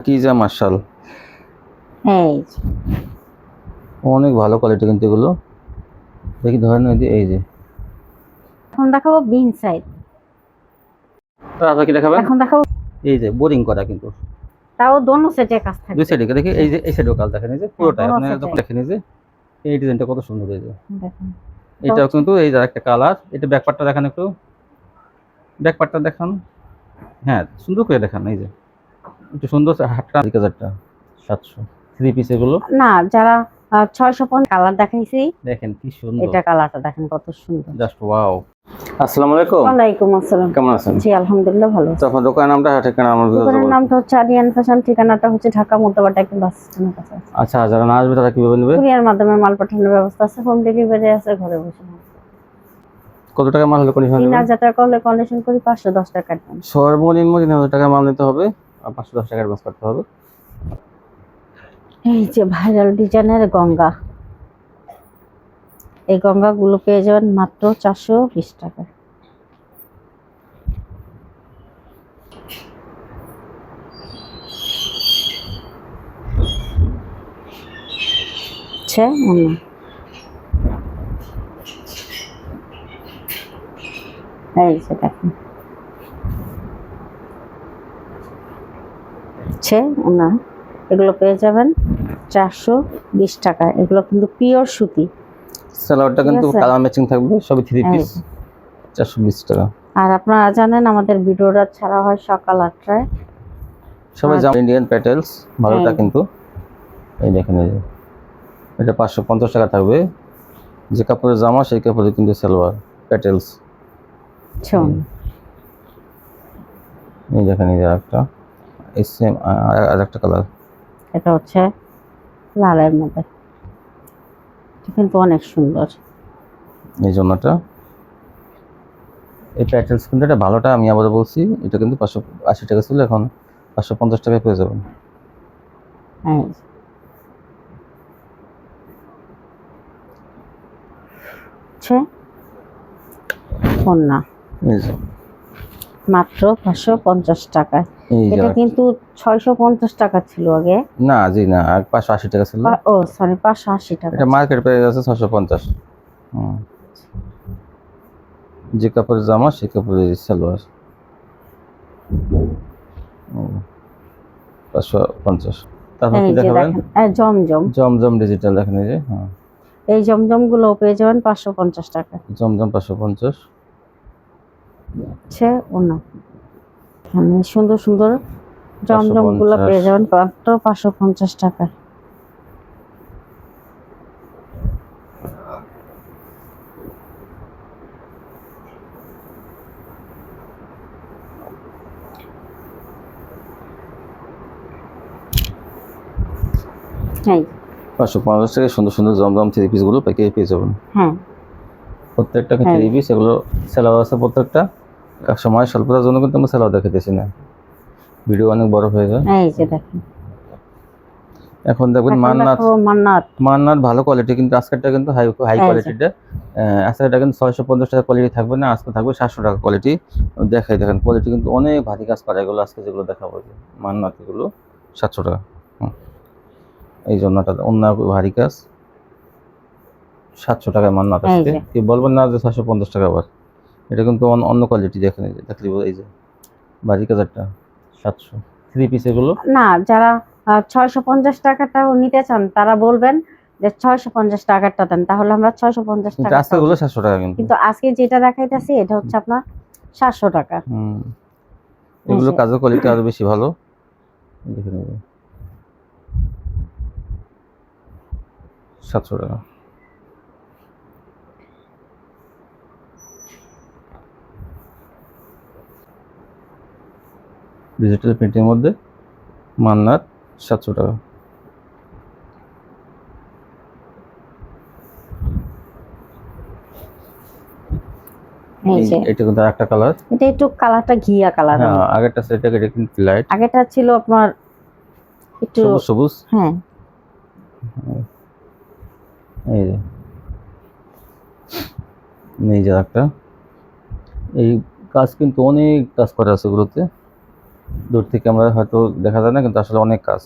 কি যা মার্শাল, এই যে। অনেক ভালো কোয়ালিটি কিন্তু এগুলো। দেখি ধরেন এই যে এখন দেখাবো বিন সাইড। আপনারা কি দেখাবেন? এখন দেখাবো এই যে বোরিং করা কিন্তু তাও দোনো সেটে কাজ দুই থাকবে। সাইডে দেখি, এই যে এই সাইডেও কাজ দেখেন, এই যে পুরোটাই দোনো আপনারা সেটে যখন দেখেন, এই যে এই ডিজাইনটা কত সুন্দর। এই যে দেখুন এটাও কিন্তু এই যে একটা কালার। এটা ব্যাক পার্টটা দেখান, একটু ব্যাক পার্টটা দেখান। হ্যাঁ, সুন্দর করে দেখান। এই যে একটু সুন্দর হাতটা 700 থ্রি পিস এগুলো না, যারা 650 কালার দেখাইছি, দেখেন কি সুন্দর। এটা কালারটা দেখেন কত সুন্দর। Just wow. আসসালামু আলাইকুম। ওয়ালাইকুম আসসালাম। কেমন আছেন? জি আলহামদুলিল্লাহ ভালো তো আছি। আপনার দোকানের নামটা, ঠিকানা আমার দোকানের নামটা হচ্ছে আরিয়ান ফ্যাশন, ঠিকানাটা হচ্ছে ঢাকা মোতাবাটা একদম বাস স্ট্যান্ডের কাছে। আচ্ছা, যারা না আসবে তারা কিভাবে নেবে? কুরিয়ার মাধ্যমে মাল পাঠানোর ব্যবস্থা আছে, হোম ডেলিভারি আছে, ঘরে বসে। কত টাকা মাল হলে কন্ডিশন দেবেন? 3000 টাকা হলে কন্ডিশন করি, 510 টাকা অ্যাডভান্স। সর্বনিম্ন 3000 টাকা মাল নিতে হবে আর 510 টাকা অ্যাডভান্স করতে হবে। এই যে ভাইরাল ডিজাইনের গঙ্গা, এই গঙ্গাগুলো পেয়ে যাবেন মাত্র 420 টাকা। এই যে দেখেন এগুলো পেয়ে যাবেন 420 টাকা। এগুলো কিন্তু পিওর সুতি। সালোয়ারটা কিন্তু কালার ম্যাচিং থাকবে, সবই থ্রি পিস, 420 টাকা। আর আপনারা জানেন আমাদের ভিডিওটা ছাড়া হয় সকাল 8টায়। সবাই জানেন ইন্ডিয়ান প্যাটেলস ভালোটা কিন্তু। এই দেখেন, এই যে এটা 550 টাকা থাকবে। যে কাপড়ের জামা সেই কাপড়ে কিন্তু সালোয়ার প্যাটেলস। এই দেখেন, এই যে একটা এই সেম আর একটা কালার, এটা হচ্ছে লালের মধ্যে, কিন্তু অনেক সুন্দর। এই জন্যটা এই প্যাটেলস কিন্তু এটা ভালোটা, আমি আবার বলছি এটা কিন্তু 580 টাকা ছিল, এখন 550 টাকায় পেয়ে যাবেন। কন্যা মাত্র 550 টাকায়। এটা কিন্তু 650 টাকা ছিল আগে। না জি না, 580 টাকা ছিল। ও সরি, 580 টাকা। এটা মার্কেট প্রাইস আছে 650। যে কাপড়ের জামা সেই কাপড়ের সালোয়ার 550। তারপর কি দেখাবেন? জমজম, জমজম ডিজিটাল দেখেন, এই যে এই জমজম গুলো পেয়ে যাবেন 550 টাকা। জমজম 550। সুন্দর সুন্দর জমজম গুলো পেয়ে যাবেন মাত্র 550 টাকা। হ্যাঁ, 550 টাকায় সুন্দর সুন্দর জমজম থ্রি পিস গুলো প্যাকেজ পেয়ে যাবেন। হ্যাঁ, প্রত্যেকটা থ্রি পিস, এগুলো সেলার আছে প্রত্যেকটা। এক সময় স্বল্পতার জন্য কিন্তু আমরা সেলার দেখাতেছি না, ভিডিও অনেক বড় হয়ে যায়। এই যে দেখেন, এখন দেখবেন মান্নাত ভালো কোয়ালিটি, কিন্তু আজকেরটা কিন্তু হাই কোয়ালিটিটা। আজকেরটা কিন্তু 650 টাকা কোয়ালিটি থাকবে না, আজকে থাকবে 700 টাকা কোয়ালিটি। দেখাই দেখেন কোয়ালিটি কিন্তু অনেক ভারী কাজ করা, এগুলো আজকে যেগুলো দেখাবো মান্নাত, এগুলো 700 টাকা। এই জন্যটা অন্য ভারী কাজ 700 টাকায় মান্নাত আজকে। কি বলবেন না যে 650 টাকা, আবার এটা কিন্তু অন্য কোয়ালিটি। দেখেন, এই যে দেখলি এই যে ভারী কাজ একটা 700 থ্রি পিস এগুলো। না, যারা 650 টাকাটাও নিতে চান তারা বলবেন যে 650 টাকাটা দেন, তাহলে আমরা 650 টাকা। আজকে এগুলো 700 টাকা, কিন্তু আজকে যেটা দেখাইতেছি এটা হচ্ছে আপনার 700 টাকা। এগুলো কাজের কোয়ালিটি আরো বেশি ভালো। দেখেন 700 টাকা। ডিজিটাল প্রিন্টের মধ্যে মান্নাত 700 টাকা। এটা কিন্তু একটা কালার, এটা একটু কালারটা ঘিয়া কালার। হ্যাঁ, আগেরটা সেটা এটা কিন্তু লাইট, আগেরটা ছিল আপনার একটু সবুজ। হ্যাঁ, এই যে একটা এই কাজ কিন্তু অনেক কাজ করা আছে এগুলোতে। দূর থেকে আমরা হয়তো দেখা যায় না, কিন্তু আসলে অনেক কাজ।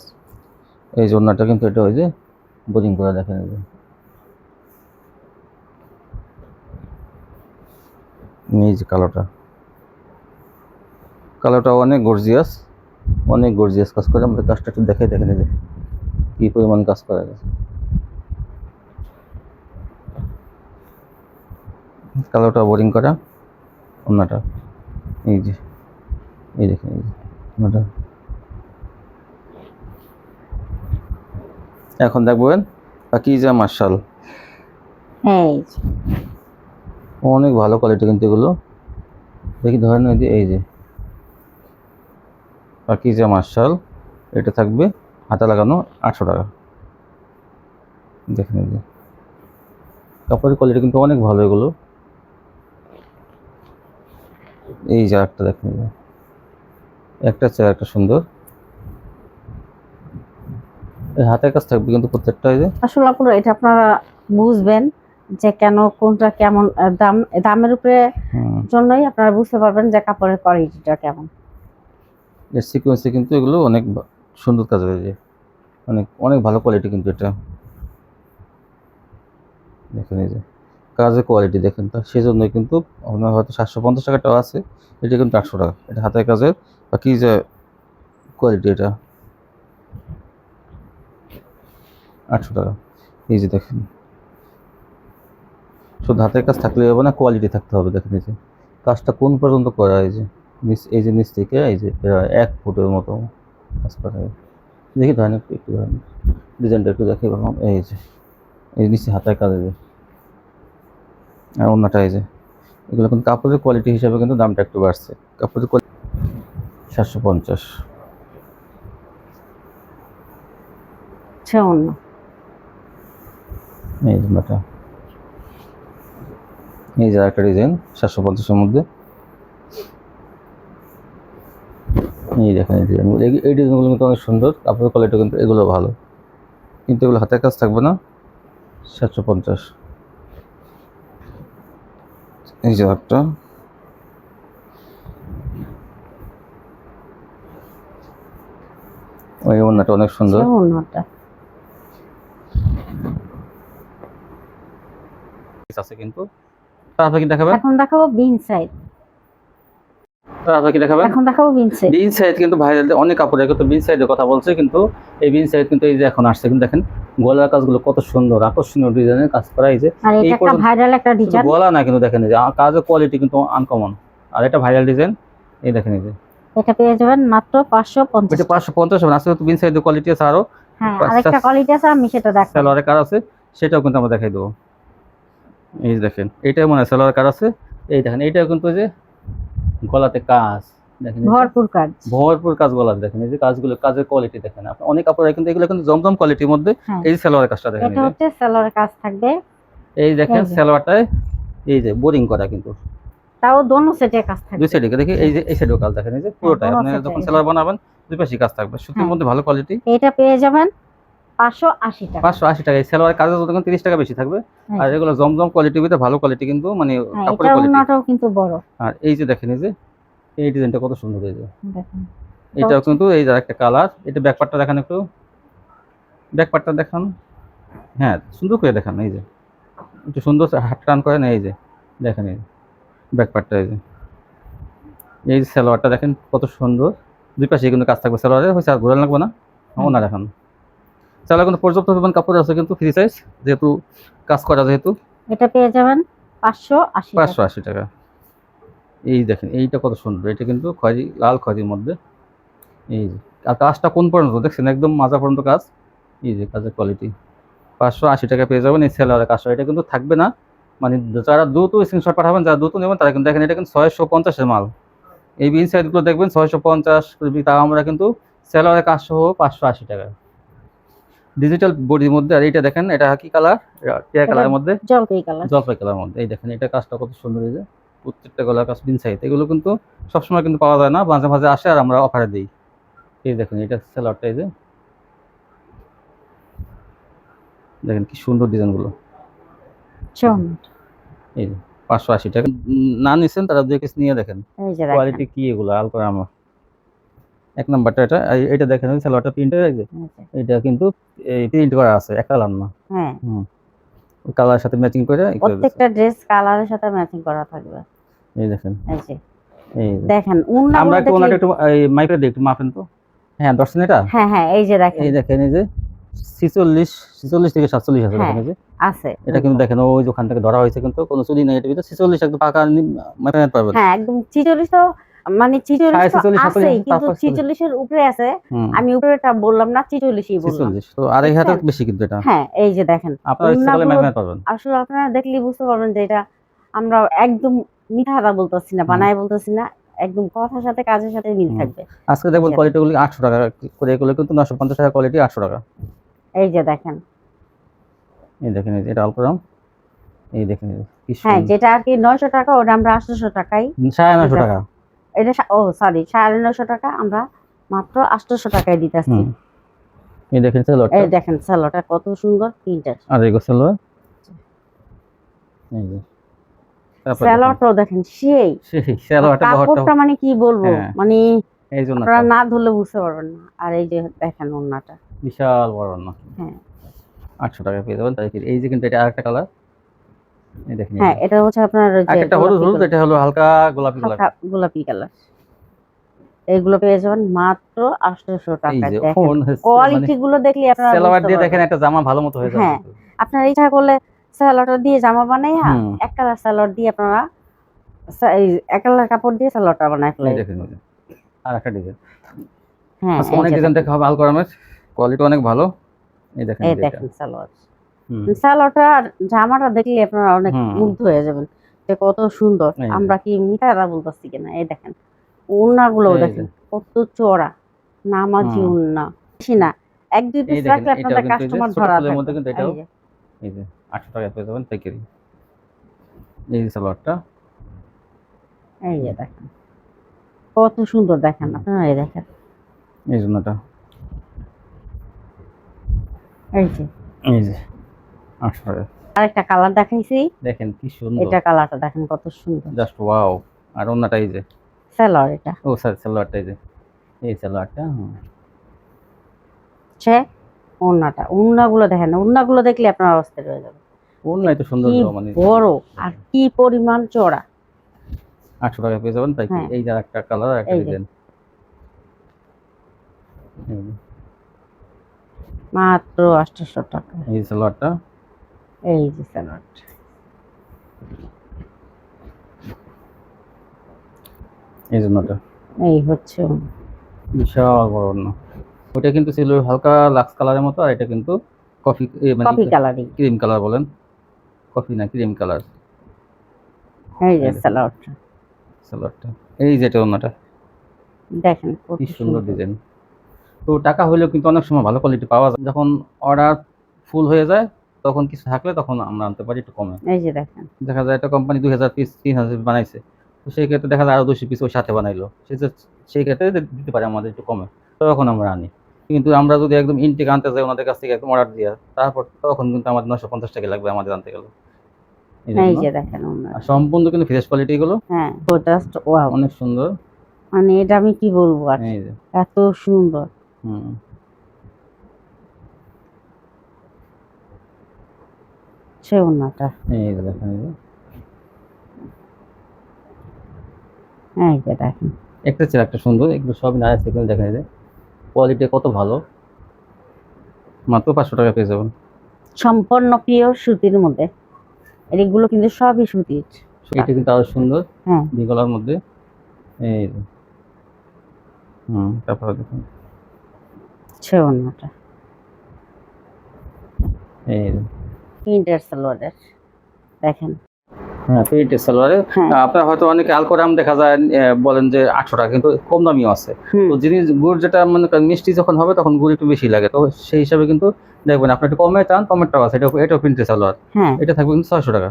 এই যে ওড়নাটা কিন্তু এটা ওই যে বোরিং করা, দেখেন এই যে এই যে কালোটা অনেক গর্জিয়াস কাজ করে। আমাদের কাজটা একটু দেখাই, দেখেন এই যে কি পরিমাণ কাজ করা গেছে। কালোটা বোরিং করা ওড়নাটা, এই যে এই দেখেন এই যে ওড়নাটা। এখন দেখবেন পাকিজা মার্শাল, এই যে অনেক ভালো কোয়ালিটি কিন্তু এগুলো। দেখি ধরেন এই যে পাকিজা মার্শাল, এটা থাকবে হাতে লাগানো 800 টাকা। দেখেন এই যে কাপড়ের কোয়ালিটি কিন্তু অনেক ভালো এগুলো। এই যে একটা দেখেন, এই যে একটা চেয়ে একটা সুন্দর, এই হাতের কাজ থাকবে কিন্তু প্রত্যেকটা। এই যে আসলে আপুরা এটা আপনারা বুঝবেন যে কেন কোনটা কেমন দামের উপরে জন্যই আপনারা বুঝতে পারবেন যে কাপড়ের কোয়ালিটিটা কেমন। এর সিকোয়েন্সে কিন্তু এগুলো অনেক সুন্দর কাজ হয়েছে, অনেক অনেক ভালো কোয়ালিটি কিন্তু এটা। দেখেন এই যে কাজের কোয়ালিটি দেখেন, তো সেই জন্যই কিন্তু আপনার হয়তো 750 টাকাটাও আছে, এটা কিন্তু 800 টাকা। এটা হাতের কাজের বা কি যে কোয়ালিটি, এটা 800 টাকা। এই যে দেখেন, শুধু হাতের কাজ থাকলে হবে না, কোয়ালিটি থাকতে হবে। দেখেন এই যে কাজটা কোন পর্যন্ত করা, এই যে এই যে নিচ থেকে এই যে প্রায় 1 ফুটের মতো কাজ করা হয়। দেখি ধরেন একটু ধরেন ডিজাইনটা একটু দেখি বললাম। এই যে এই নিচে হাতের কাজ, এই যে আর অন্যটা এই যে, এগুলো কিন্তু কাপড়ের কোয়ালিটি হিসাবে কিন্তু দামটা একটু বাড়ছে। কাপড়ের কোয়ালিটি 750। অন্য এই যে ওটা, এই যে একটা ডিজাইন 750-এর মধ্যে। এই দেখেন এই ডিজাইনগুলো, এই ডিজাইনগুলো কিন্তু অনেক সুন্দর, কাপড়ের কোয়ালিটি কিন্তু এগুলো ভালো, কিন্তু এগুলো হাতের কাজ থাকবে না। 750। এই যে একটা, ওই ওড়নাটা অনেক সুন্দর। অন্যটা আছে কিন্তু তারপর কি দেখাবেন? এখন দেখাবো বিন সাইড। তারপর কি দেখাবেন? এখন দেখাবো বিন সাইড। বিন সাইড কিন্তু ভাইরাল, অনেক কাপড়ের কিন্তু বিন সাইডের কথা বলছে, কিন্তু এই বিন সাইড কিন্তু এই যে এখন আসছে, কিন্তু দেখেন গলার কাজগুলো কত সুন্দর, আকর্ষণীয় ডিজাইনের কাজ করা। এই যে আর এই এটা একটা ভাইরাল একটা ডিজাইন, গলা না কিন্তু দেখেন এই যে কাজের কোয়ালিটি কিন্তু আনকমন, আর এটা ভাইরাল ডিজাইন। এই দেখেন এই যে এটা পেয়ে যাবেন মাত্র 550। এটা 550 হবে। আসলে তো বিন সাইডের কোয়ালিটি আছে আরো। হ্যাঁ, আরেকটা কোয়ালিটি আছে, আমি সেটা দেখাবো। সালোয়ারের কাজ আছে, সেটাও কিন্তু আমরা দেখাই দেবো। এই যে দেখেন এইটাও মনে হয় সালোয়ারের কাজ আছে। এই দেখেন এইটাও কিন্তু যে গলাতে কাজ, দেখেন ভরপুর কাজ গলাতে। দেখেন এই যে কাজগুলো, কাজের কোয়ালিটি দেখেন আপনি। অনেক কাপড় কিন্তু এগুলো কিন্তু জমজম কোয়ালিটির মধ্যে। এই যে সালোয়ারের কাজটা দেখেন, এটা হচ্ছে সালোয়ারের কাজ থাকবে। এই দেখেন সালোয়ারটায় এই যে বোরিং করা, কিন্তু তাও দোনো সেটে কাজ থাকবে, দুই সাইডে। দেখি এই যে এই সাইডেও কাজ দেখেন, এই যে পুরোটাই আপনি যখন সালোয়ার বানাবেন দুই পাশে কাজ থাকবে, সুতির মধ্যে ভালো কোয়ালিটি। এটা পেয়ে যাবেন 580 টাকা। 580 টাকা। এই সালোয়ারের কাজে যখন 30 টাকা বেশি থাকবে, আর এগুলো জমজম কোয়ালিটির ভিতরে ভালো কোয়ালিটি কিন্তু, মানে কাপড়ের কোয়ালিটি। এটাও কিন্তু বড়। আর এই যে দেখেন এই যে এই ডিজাইনটা কত সুন্দর, এই যে দেখেন এটাও কিন্তু এই যে একটা কালার। এটা ব্যাকপার্টটা দেখেন, একটু ব্যাকপার্টটা দেখান। হ্যাঁ সুন্দর করে দেখান, এই যে একটু সুন্দর হাত টান করেন। এই যে দেখেন এই ব্যাকপার্টটা, এই যে এই যে সালোয়ারটা দেখেন কত সুন্দর, দুই পাশে কিন্তু কাজ থাকবে সালোয়ারে, হয়েছে আর ঘোরা লাগবে না। না দেখান সালোয়ার কিন্তু পর্যাপ্ত পরিমাণ কাপড় আছে, কিন্তু ফ্রি সাইজ যেহেতু কাজ করা, যেহেতু এটা পেয়ে যাবেন 580 টাকা। এই দেখেন এইটা কত সুন্দর, এটা কিন্তু খয়েরি, লাল খয়েরির মধ্যে। এই যে আর কাজটা কোন পর্যন্ত দেখছেন, একদম মাজা পর্যন্ত কাজ। এই যে কাজের কোয়ালিটি 580 টাকা পেয়ে যাবেন। এই সেলারের কাজটা এটা কিন্তু থাকবে না, মানে যারা দ্রুত স্ক্রিনশট পাঠাবেন, যারা দ্রুত নেবেন তারা কিন্তু দেখেন এটা কিন্তু 650-এর মাল। এই বিন সাইডগুলো দেখবেন 650, তাও আমরা কিন্তু সেলারের কাজ সহ 580 টাকা ডিজিটাল বডির মধ্যে। আর এইটা দেখেন, এটা কি কালার, টিয়া কালারের মধ্যে, জলপাই কালার মধ্যে। এই দেখেন এটা কাজটা কত সুন্দর, এই যে প্রত্যেকটা গলার কাজ বিন সাইড। এগুলো কিন্তু সবসময় কিন্তু পাওয়া যায় না, মাঝে মাঝে আসে আর আমরা অফারে দিই। এই দেখেন এটা সেলারটা, এই যে দেখেন কি সুন্দর ডিজাইনগুলো। এই যে 580 টাকা। না নিছেন তারা 2 পিস নিয়ে দেখেন কোয়ালিটি কি, এগুলো আল করে আমার। এক নাম্বারটা এটা এটা দেখেন সালোয়ারটা প্রিন্ট হয়ে গেছে, এটা কিন্তু এই প্রিন্ট করা আছে, এক কালার না। হ্যাঁ, কালারের সাথে ম্যাচিং করে প্রত্যেকটা ড্রেস কালারের সাথে ম্যাচিং করা থাকবে। এই দেখেন, এই যে এই দেখেন আমরা একটু দেখলে ওনাটা একটু এই মাইক্রো দিয়ে একটু মাপেন তো। হ্যাঁ ধরছেন এটা, হ্যাঁ এই যে দেখেন, এই দেখেন এই যে 46 থেকে 47 আছে দেখেন এই যে আছে। এটা কিন্তু দেখেন ওই যে ওখান থেকে ধরা হয়েছে, কিন্তু কোনো চুরি নাই এটার ভিতরে। 46 একদম পাকা মাপে পারবেন। হ্যাঁ একদম 46 তো মানে 46 তো আছে, কিন্তু 46 এর উপরে আছে। আমি উপরেটা বললাম না, 46ই বললাম। 46 তো আড়াই হাতের বেশি কিন্তু এটা। হ্যাঁ এই যে দেখেন, আপনারা ইচ্ছা করলে মাপে পারবেন। আসলে আপনারা দেখলেই বুঝতে পারবেন যে এটা আমরা একদম মিথ্যা কথা বলতেছি না, বানায় বলতেছি না, একদম কথার সাথে কাজের সাথে মিল থাকবে। আজকে দেখবেন কোয়ালিটিগুলো 800 টাকা করে, এগুলো কিন্তু 950 টাকা কোয়ালিটি, 800 টাকা। এই যে দেখেন, এই দেখেন এটা আলপরাম, এই দেখেন হ্যাঁ যেটা আর কি 900 টাকা, ওটা আমরা 800 টাকায়, 950 টাকা এটা ও সরি 950 টাকা আমরা মাত্র 800 টাকায় দিতেছি। এই দেখেন সালোয়ারটা, এই দেখেন সালোয়ারটা কত সুন্দর প্রিন্টার। আর এই সালোয়ার, এই যে সালোয়ারটা দেখেন, সেই সালোয়ারটা কাপড়টা মানে কি বলবো, মানে এই জন্য আপনারা না ধরলে বুঝতে পারবেন না। আর এই যে দেখেন ওন্নাটা বিশাল বড় ওন্না। হ্যাঁ 800 টাকা পেয়ে যাবেন। তাই এই যে কিন্তু এটা আরেকটা কালার, এই দেখেন। হ্যাঁ এটা হচ্ছে আপনার যে একটা হলুদ হলুদ, এটা হলো হালকা গোলাপি কালার, গোলাপি কালার। এইগুলো পেয়ে যাবেন মাত্র 800 টাকায়। দেখেন কোয়ালিটি গুলো দেখলে আপনারা সালোয়ার দিয়ে দেখেন একটা জামা ভালো মতো হয়ে যাবে। হ্যাঁ আপনারা ইচ্ছা করলে সালোয়ারটা দিয়ে জামা বানাইয়া এক কালার সালোয়ার দিয়ে আপনারা এক কালার কাপড় দিয়ে সালোয়ারটা বানায় ফেলাই। দেখেন আর একটা ডিজাইন, হ্যাঁ অনেক ডিজাইন দেখা হবে আলকরামের, কোয়ালিটি অনেক ভালো। এই দেখেন, এই দেখেন সালোয়ার, সালোয়ারটা জামাটা দেখলে আপনারা অনেক মুগ্ধ হয়ে যাবেন যে কত সুন্দর। আমরা কি মিথ্যা বলতেছি কিনা। এই দেখেন ওন্নাগুলো দেখেন কত চওড়া, নামাজি ওন্না, বেশি না, এক দুই পিস রাখলে আপনাদের কাস্টমার ধরা থাকবে। মধ্যে কিন্তু এটাও এই যে 800 টাকা পেয়ে যাবেন পাইকারি। এই সালোয়ারটা, এই যে দেখেন কত সুন্দর, দেখেন আপনারা, এই দেখেন এই জন্যটা, এই যে 800 টাকা। আরেকটা কালার দেখাইছি, দেখেন কি সুন্দর, এটা কালারটা দেখেন কত সুন্দর, জাস্ট ওয়াও। আর ওন্নাটা এই যে সালোয়ার, এটা ও স্যার সালোয়ারটা এই যে এই সালোয়ারটা ছে ওন্নাটা, ওন্নাগুলো দেখেন, ওন্নাগুলো দেখলে আপনার অস্থির হয়ে যাবে। ওন্না এত সুন্দর, মানে বড় আর কি পরিমাণ চওড়া। 800 টাকা পেয়ে যাবেন তাই। এই যে একটা কালার আর একটা ডিজাইন, মাত্র 800 টাকা। এই সালোয়ারটা, এই যে সালোয়ারটা, এই জন্যটা, এই হচ্ছে বিশাল বড় না। ওটা কিন্তু ছিল হালকা লাক্স কালারের মতো, আর এটা কিন্তু কফি, মানে কফি কালারই, ক্রিম কালার বলেন, কফি না ক্রিম কালার। এই যে সালোয়ারটা, সালোয়ারটা এই যেটা ওন্নাটা দেখেন কি সুন্দর ডিজাইন। তো টাকা হইলেও কিন্তু অনেক সময় ভালো কোয়ালিটি পাওয়া যায়, যখন অর্ডার ফুল হয়ে যায় তখন কিছু থাকলে তখন আমরা আনতে পারি একটু কমে। এই যে দেখেন, দেখা যায় একটা কোম্পানি 2000 পিস 3000 পিস বানাইছে, তো সেই ক্ষেত্রে দেখা যায় আরো 200 পিস ওই সাথে বানাইলো, সেই ক্ষেত্রে দিতে পারে আমাদের একটু কমে, তখন আমরা আনি। কিন্তু আমরা যদি একদম ইনটেক আনতে যাই ওনাদের কাছ থেকে একদম অর্ডার দিয়ে, তারপর তখন কিন্তু আমাদের 950 টাকা লাগবে আমাদের আনতে গেলে। এই যে দেখেন সম্পূর্ণ কিন্তু ফ্রেশ কোয়ালিটি গুলো, হ্যাঁ জাস্ট ওয়াও, অনেক সুন্দর, মানে এটা আমি কি বলবো আর, এত সুন্দর। সে ওন্নাটা, এই যে দেখেন, এই যে দেখেন একটা চেয়ে একটা সুন্দর, এগুলো সব না আছে কিন্তু দেখেন এই যে কোয়ালিটি কত ভালো, মাত্র 500 টাকা পেয়ে যাবেন। সম্পূর্ণ পিওর সুতির মধ্যে, এগুলো কিন্তু সবই সুতির। এটা কিন্তু আরো সুন্দর, হ্যাঁ বিগলার মধ্যে, এই যে তারপর দেখুন সে ওন্নাটা, এই যে প্রিন্টের সালোয়ারের দেখেন। হ্যাঁ প্রিন্টের সালোয়ারে আপনার হয়তো অনেকে আলকোরাম দেখা যায় বলেন যে 800 টাকা, কিন্তু কম দামিও আছে। তো জিনিস গুড় যেটা মনে করেন মিষ্টি যখন হবে তখন গুড় একটু বেশি লাগে, তো সেই হিসাবে কিন্তু দেখবেন আপনি একটু কমে চান, কমেরটাও আছে, এটা প্রিন্টের সালোয়ার, এটা থাকবে কিন্তু 600 টাকা,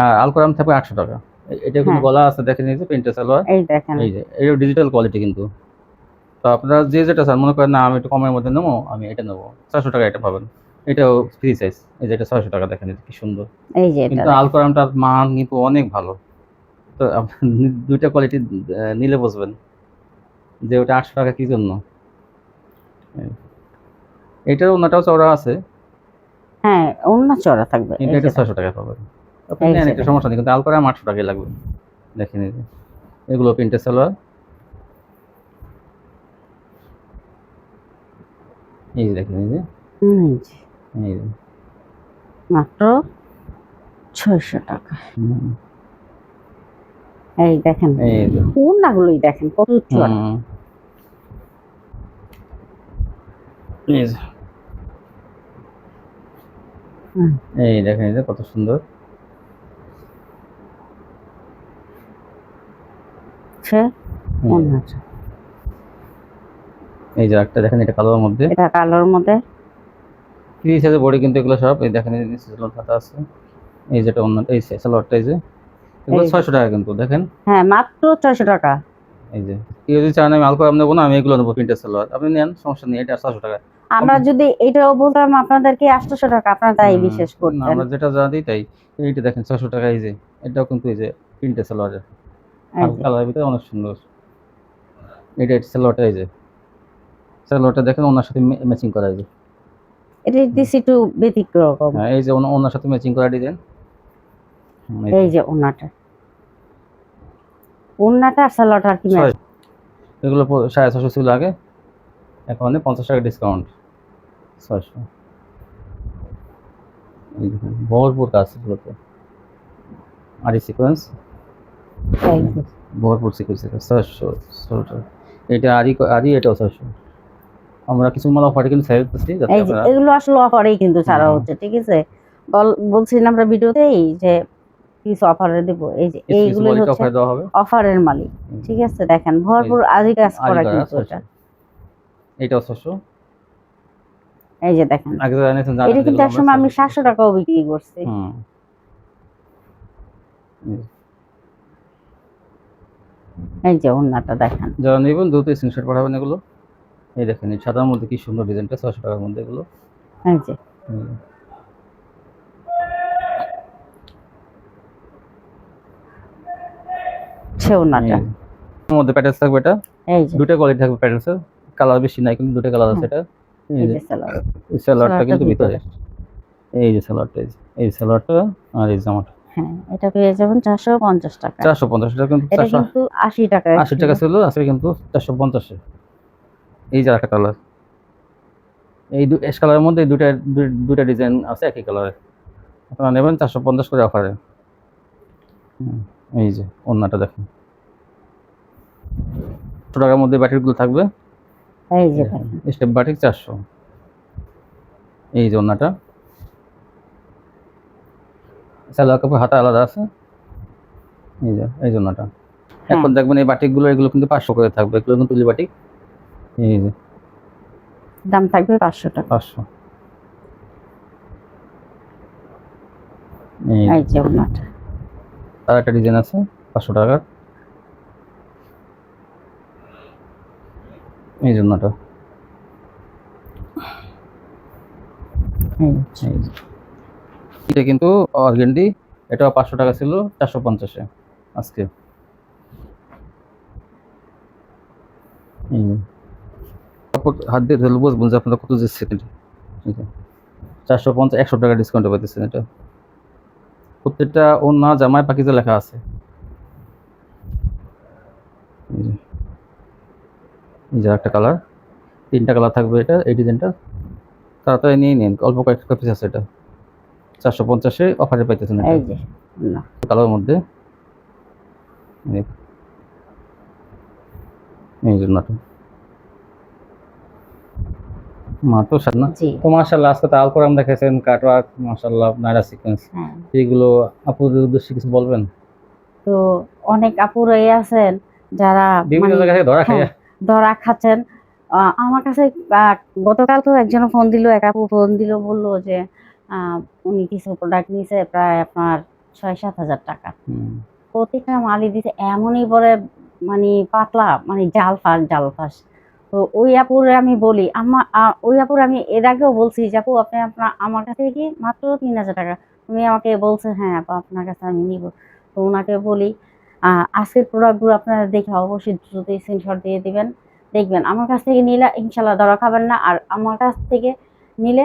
আর আলকোরাম থাকবে 800 টাকা। এটা কিন্তু গলা আছে দেখেন, এই যে প্রিন্টের সালোয়ার, এই দেখেন, এই যে এটা ডিজিটাল কোয়ালিটি কিন্তু। তো আপনারা যে যেটা চান, মনে করেন না আমি একটু কমের মধ্যে নেবো, আমি এটা নেবো, 600 টাকা এটা পাবেন। এটাও ফ্রি সাইজ, এই যে এটা 600 টাকা, দেখেন কি সুন্দর, এই যে কিন্তু আলকোরামটার মান কিন্তু অনেক ভালো। তো দুইটা কোয়ালিটি নিলে বুঝবেন। যে ওটা 800 টাকা কি জন্য। এটার ওনাটাও চওড়া আছে, হ্যাঁ ওড়না চড়া থাকবে। কিন্তু এই এটা যে 600 টাকা পাবেন আপনি, এই নেন, যে এটা সমস্যা নেই, কিন্তু আলপরে 800 টাকাই লাগবে। দেখেন এই যে এগুলো প্রিন্টের সালোয়ার, এই যে দেখেন এই যে এই যে এই যে মাত্র 600 টাকা। এই দেখেন এই যে ওড়নাগুলোই দেখেন কত চড়া। এই যে এই দেখেন এই যে কত সুন্দর। ওড়নাটা এই যে একটা দেখেন, এটা কালোর মধ্যে, এটা কালোর মধ্যে 3 সাইজের বডি, কিন্তু এগুলো সব এই দেখেন এই নিচে সালোয়ার হাতা আছে, এই যেটা অন্য এই সালোয়ারটা, এই যে এগুলো 600 টাকা কিন্তু দেখেন। হ্যাঁ মাত্র 600 টাকা। এই যে কেউ যদি চান আমি আলকো নেবো না, আমি এগুলো নেবো প্রিন্টের সালোয়ার, আপনি নেন, সমস্যা নেই, এটা 600 টাকা। আমরা যদি এটাও বলতাম আপনাদেরকে 800 টাকা, আপনারা তাই বিশেষ করতেন। আমরা যেটা যা দিই তাই। এইটা দেখেন 600 টাকা, এই যে এটাও কিন্তু এই যে প্রিন্টের সালোয়ার, কালারের ভিতরে অনেক সুন্দর। এটা সালোয়ারটা, এই যে সালোয়ারটা দেখেন ওনার সাথে ম্যাচিং করা, এই যে এটা দিছি একটু ব্যতিক্রম। হ্যাঁ, এই যে ওনার সাথে ম্যাচিং করা ডিজাইন। এই যে ওড়নাটা আর সালোয়ারটা আর কি ম্যাচ। এগুলো 650 ছিল আগে, এখন 50 টাকা ডিসকাউন্ট, 600। ভরপুর কাজ এগুলোতে, আর সিকোয়েন্স, ভরপুর সিকোয়েন্স, 600। এটা আরই এটাও 600। আমরা কিছু মাল অফারে কিন্তু সেল করতেছি, যাতে আপনারা, এগুলো আসলে অফারেই কিন্তু ছাড়া হচ্ছে, ঠিক আছে। বলছিলাম আমরা ভিডিওতেই যে কিছু অফারে দেব, এই যে এইগুলো হচ্ছে অফারে দেওয়া হবে, অফারের মালিক, ঠিক আছে। দেখেন ভরপুর আজই কাজ করা কিন্তু এটা, এটাও 600। এই যে দেখেন আগে জানেন এটা কিন্তু একসময় আমি 700 টাকাও বিক্রি করছি। এই যে ওড়নাটা দেখেন, যারা নেবেন দ্রুত স্ক্রিনশট পাঠাবেন এগুলো। এই দেখেন এই সাদার মধ্যে কি সুন্দর ডিজাইনটা, 600 টাকার মধ্যে এগুলো। এই যে ওড়নাটা মধ্যে প্যাটেলস থাকবে, এটা এই যে দুটো কোয়ালিটি থাকবে প্যাটেলসের, কালার বেশি নাই কিন্তু দুটো কালার আছে। এটা এই যে সালোয়ার, এই সালোয়ারটা কিন্তু ভিতরে, এই যে সালোয়ারটা, এই সালোয়ারটা আর এই জামাটা। হ্যাঁ এটা পেয়ে যাবেন 450 টাকা। 450 টাকা, কিন্তু এটা কিন্তু 80 টাকা, 80 টাকা ছিল, আজকে কিন্তু 450 এ। এই যে একটা কালার, এই অ্যাশ কালারের মধ্যে দুটা ডিজাইন আছে একই কালারের, আপনারা নেবেন 450 করে অফারে। এই যে ওড়নাটা দেখুন, 100 টাকার মধ্যে বাটিকগুলো থাকবে, এই যে স্টেপ বাটিক 400। এই যে ওড়নাটা, সালোয়ার কাপড় হাতা আলাদা আছে, এই যে ওড়নাটা। এখন দেখবেন এই বাটিকগুলো, এগুলো কিন্তু 500 করে থাকবে, এগুলো কিন্তু তুলি বাটিক, এই যে দাম থাকবে 500 টাকা। 500। এই যে ওড়নাটা, আর একটা ডিজাইন আছে 500 টাকা, এই জন্যটা। এটা কিন্তু অর্গেন্ডি, এটা 500 টাকা ছিল, 450-এ আজকে। হাত দিয়ে ধরলে বুঝবেন যে আপনারা কত যে সেকেন্ড। 450, 100 টাকা ডিসকাউন্টে পাইতেছেন এটা। প্রত্যেকটা ওড়না জামায় পাকিজা লেখা আছে। এই যে একটা কালার, 3টা কালার থাকবে এটা, এই ডিজাইনটা তাড়াতাড়ি নিয়ে নিন, অল্প কয়েকটা পিস আছে। এটা 450-এ অফারে পাইতেছেন এটা, এই যে কালার মধ্যে। এই জন্যটা মাত্র 7 না। তো মাশাআল্লাহ, আজকে তো আলকোরাম দেখাইছেন, কাটওয়ার্ক, মাশাআল্লাহ, নাইরা সিকোয়েন্স, এগুলো আপুদের উদ্দেশ্যে কিছু বলবেন? তো অনেক আপুরাই আছেন যারা বিভিন্ন জায়গা থেকে ধরা খাচ্ছেন। আমার কাছে গতকালকেও একজন ফোন দিল, এক আপু ফোন দিল, বললো যে উনি কিছু প্রোডাক্ট নিয়েছে প্রায় আপনার 6-7 হাজার টাকা, প্রত্যেকটা মালই দিছে এমনই বলে, মানে পাতলা, মানে জাল ফাঁস। তো ওই আপুরে আমি বলি, ওই আপুর আমি এর আগেও বলছি যে আপু আপনি আমার কাছে কি মাত্র 3000 টাকা, উনি আমাকে বলছে হ্যাঁ আপু আপনার কাছে আমি নিব। তো ওনাকে বলি আজকের প্রোডাক্টগুলো আপনারা দেখে অবশ্যই দ্রুত স্ক্রিনশট দিয়ে দিবেন, দেখবেন আমার কাছ থেকে নিলে ইনশাল্লাহ ধরা খাবেন না। আর আমার কাছ থেকে নিলে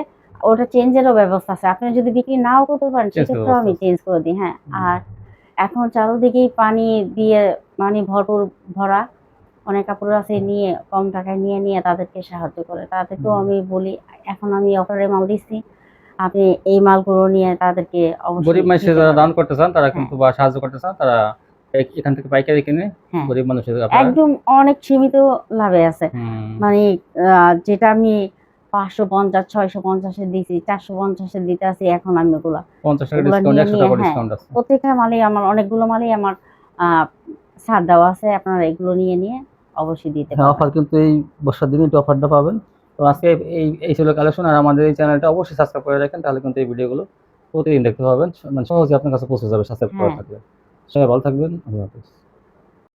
ওটা চেঞ্জেরও ব্যবস্থা আছে, আপনি যদি বিক্রি নাও করতে পারেন সেক্ষেত্রেও আমি চেঞ্জ করে দিই। হ্যাঁ, আর এখন চারদিকেই পানি দিয়ে মানে ভরপুর ভরা, অনেক কাপড় আছে নিয়ে কম টাকায় নিয়ে নিয়ে তাদেরকে সাহায্য করে, তাদেরকেও আমি বলি এখন আমি অফারে মাল দিচ্ছি, আপনি এই মালগুলো নিয়ে তাদেরকে অবশ্যই গরিব মানুষের দিতে যারা পারেন। দান করতে চান তারা হ্যাঁ, কিন্তু বা সাহায্য করতে চান তারা এখান থেকে পাইকারি কিনে হ্যাঁ, গরিব মানুষের আপনারা একদম অনেক সীমিত লাভে আছে। মানে যেটা আমি 550 650 দিছি 450 দিতে আছি, এখন আমি ওগুলা 50 টাকা ওগুলা ডিসকাউন্ট, নিয়ে 100 নিয়ে টাকা হ্যাঁ, ডিসকাউন্ট আছে। প্রত্যেকটা মালেই আমার অনেকগুলো মালেই আমার ছাড় দেওয়া আছে, আপনারা এগুলো নিয়ে নিয়ে অবশ্যই দিতে হ্যাঁ, পারেন। অফার কিন্তু এই বর্ষার দিনে একটু অফারটা পাবেন। তো আজকে এই ছিল কালেকশন। আর আমাদের এই চ্যানেলটা অবশ্যই সাবস্ক্রাইব করে রাখেন, তাহলে কিন্তু এই ভিডিওগুলো প্রতিদিন দেখতে পাবেন, মানে সহজে আপনার কাছে পৌঁছে যাবে সাবস্ক্রাইব করা হ্যাঁ। থাকলে। সবাই ভালো থাকবেন, আল্লাহ হাফেজ।